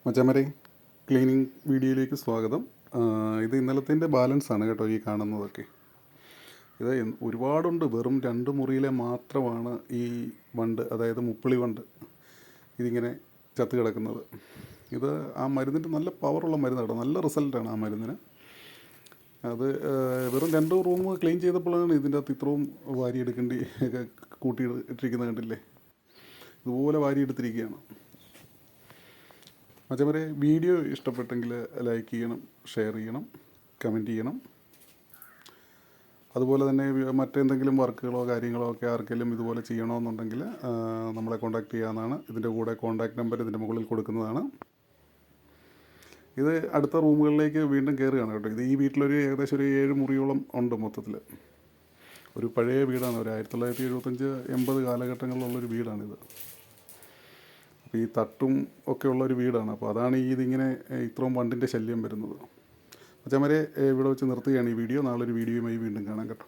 മച്ചാമരെ cleaning വീഡിയോയിലേക്ക് സ്വാഗതം. ഇത് ഇന്നലത്തിൻ്റെ ബാലൻസ് ആണ് കേട്ടോ ഈ കാണുന്നതൊക്കെ. ഇത് ഒരുപാടുണ്ട്. വെറും 2 മുറിയിലെ മാത്രമാണ് ഈ വണ്ട്, അതായത് മുപ്പിളി വണ്ട് ഇതിങ്ങനെ ചത്ത് കിടക്കുന്നത്. ഇത് ആ മരുന്നിൻ്റെ നല്ല പവറുള്ള മരുന്ന് കേട്ടോ, നല്ല റിസൾട്ടാണ് ആ മരുന്നിന്. അത് വെറും 2 റൂം ക്ലീൻ ചെയ്തപ്പോഴാണ് ഇതിൻ്റെ അകത്ത് ഇത്രയും വാരിയെടുക്കേണ്ടി കൂട്ടി ഇട്ടിരിക്കുന്നത് കണ്ടില്ലേ. ഇതുപോലെ വാരിയെടുത്തിരിക്കുകയാണ്. മച്ചവരെ വീഡിയോ ഇഷ്ടപ്പെട്ടെങ്കിൽ ലൈക്ക് ചെയ്യണം, ഷെയർ ചെയ്യണം, കമൻറ്റ് ചെയ്യണം. അതുപോലെ തന്നെ മറ്റെന്തെങ്കിലും വർക്കുകളോ കാര്യങ്ങളോ ഒക്കെ ആർക്കെങ്കിലും ഇതുപോലെ ചെയ്യണമെന്നുണ്ടെങ്കിൽ നമ്മളെ കോൺടാക്റ്റ് ചെയ്യാവുന്നതാണ്. ഇതിൻ്റെ കൂടെ കോൺടാക്റ്റ് നമ്പർ ഇതിൻ്റെ മുകളിൽ കൊടുക്കുന്നതാണ്. ഇത് അടുത്ത റൂമുകളിലേക്ക് വീണ്ടും കയറുകയാണ് കേട്ടോ. ഇത് ഈ വീട്ടിലൊരു ഏകദേശം ഒരു 7 മുറിയോളം ഉണ്ട് മൊത്തത്തിൽ. ഒരു പഴയ വീടാണ്, ഒരു 1975-80 കാലഘട്ടങ്ങളിലുള്ളൊരു വീടാണിത്. അപ്പോൾ ഈ തട്ടും ഒക്കെ ഉള്ളൊരു വീടാണ്. അപ്പോൾ അതാണ് ഇതിങ്ങനെ ഇത്രയും വണ്ടിൻ്റെ ശല്യം വരുന്നത്. മച്ചാന്മാരെ ഇവിടെ വെച്ച് നിർത്തുകയാണ് ഈ വീഡിയോ. നാളെ ഒരു വീഡിയോയുമായി വീണ്ടും കാണാം കേട്ടോ.